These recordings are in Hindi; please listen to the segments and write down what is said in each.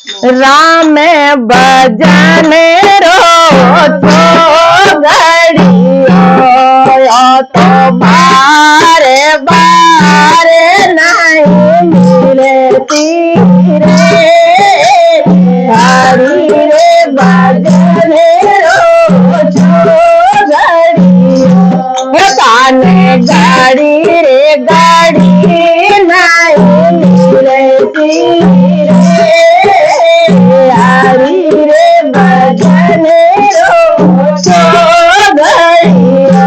राम भजन रो तो घड़ियो तो बारे बारे नहीं मिलती रे हरि रे भजन रो तो घड़ियो ताने गाड़ी रे गाड़ी नहीं मिलती हरि रे भजन रो तो घड़ियो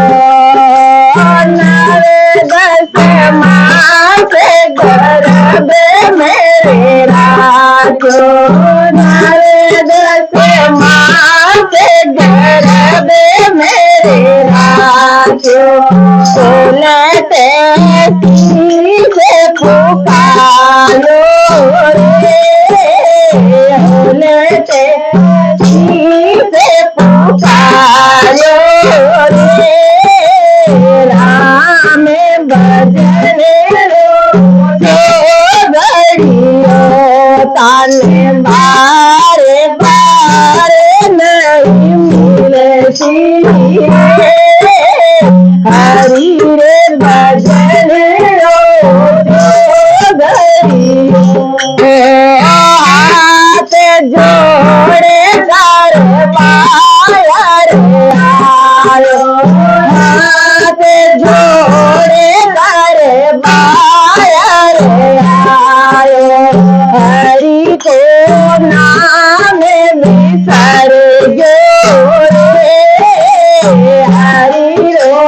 नवे दस मास गर्भ मेरे राखो नवे दस मास गर्भ मेरे राखो सुनते से पुकारो से पुकारो रे राम भजन रो घड़ियो ताने बारे बारे नहीं मिलती हरि रे भजन रो घड़ियो हाथ जोड़े कर पाया रे आयो हाथ जोड़े कर पाया रे आयो हरि को नाम बिसर गयो रे हरि रो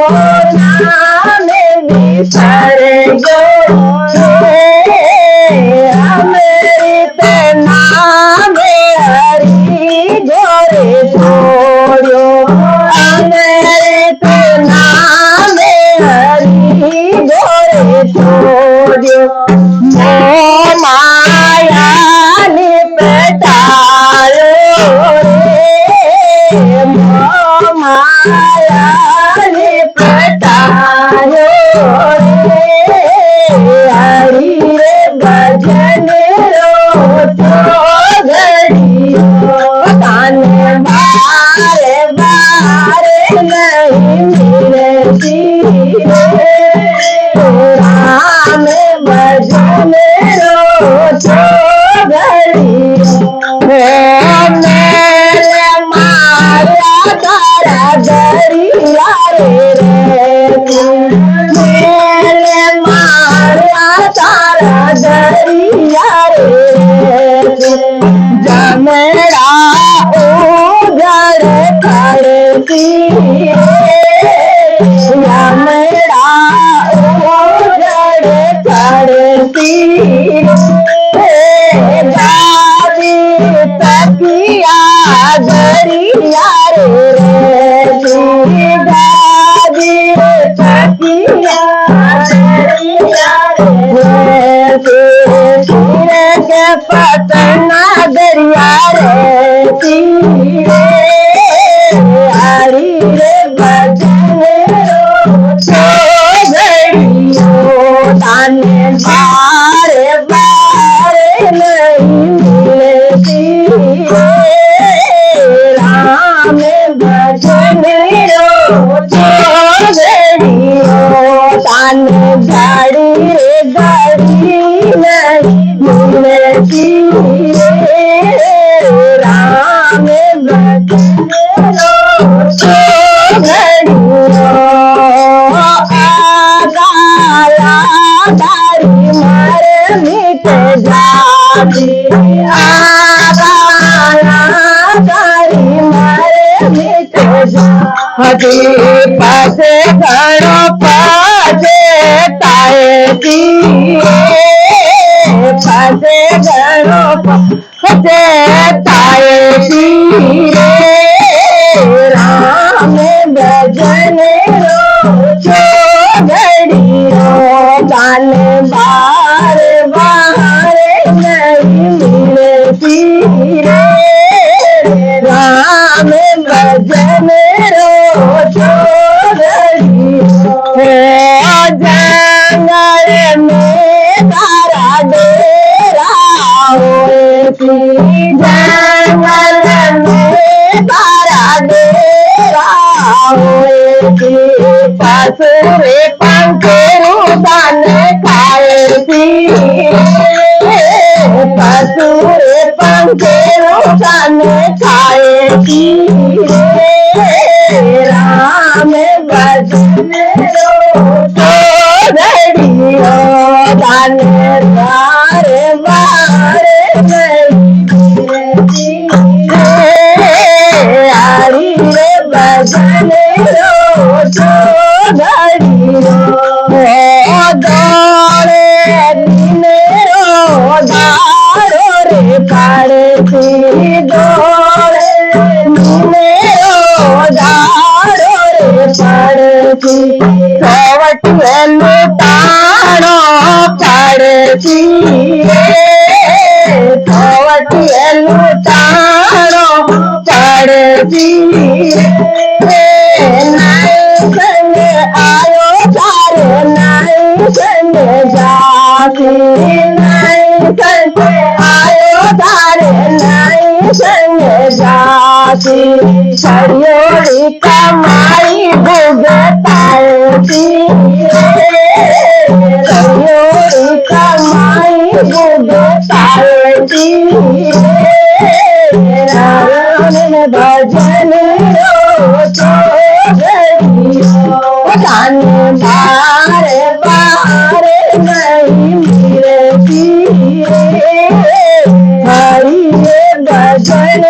नाम बिसर गयो रे अमृत नाम हरि गोरे छोड़ो अमृत नाम हरि गोरे छोड़ो मोह माया निपटायो रे मोह माया निपटायो रे हरि रे भजन रो तो घड़ियो ताने बारे बारे नहीं मिलती राम भजन रो तो घड़ियो मेरे मारा तारा दरिया रे मेरे मारा तारा दरिया रे जमरा उजड़ खड़ती जमरा उजड़ खड़ती दादी तकिया दरिया रे दादी तकिया दरिया रे के पटना दरिया रे हरि रे भजन रो घड़ियो ताने बारे बारे नहीं मिलती राम भजन रो घड़ियो ताने गाड़ी रे गाड़ी नहीं मिलती राम भजन रो घड़ियो आगाला तारी मर मिट जाती आगाला तारी मर मिट जाती पासे घड़ो पासे ताए पासे घड़ो पासे ताए रे राम भजन रो घड़ियो ताने बार बार नहीं मिलती राम भजन रो घड़ियो जंगल में तारा डेरा होए जंगल में तारा डेरा होए थी पसुरे पंखेरू दान खाए थी पसुरे पंखेरू दान खाए थी राम भजन रो घड़ियो दान बार बार हरि रे भजन रो घड़ियो दौड़े दिन रो दारो रे पड़ती दौड़े दिन रो दारो रे पड़ती सोवट लुटानो पड़ती सोवट लुटानो पड़ती नाई संग आयो तारे नाई संग जाती नाई संग आयो तारे नाई संग जाती छड़ियोड़ी कमाई भुगताती छड़ियोड़ी कमाई भुगताती राम भजन रो कान बार बार नहीं मिलती हरि भजन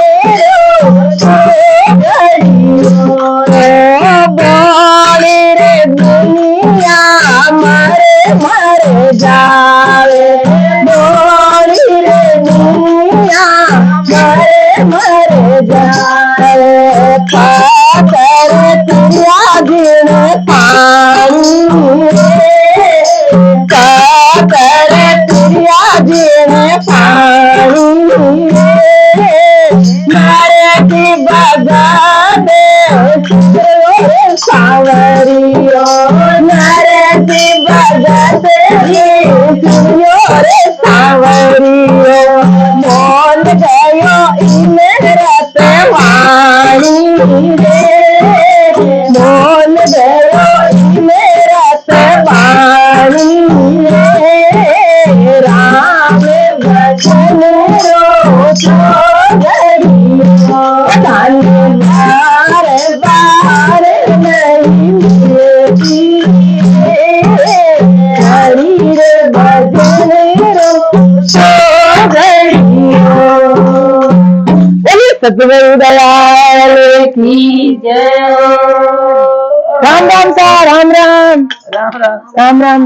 बोली रे दुनिया मर मर जावे बोली रे दुनिया मर मर जावे खाकर तुझा दिन पानी खाकर तुझा दिन पानी मारे की बगा दे सावरियो मारे की बगा दे रे सावरियो मोल गयो इमरत वाणी रे मोल गयो इमरत वाणी रे राम भजन रो घड़ियो दान बार बार नहीं मिलती हरि रे भजन रो घड़ियो सतगुरु दयाल की जय। राम राम सा राम राम राम राम राम राम।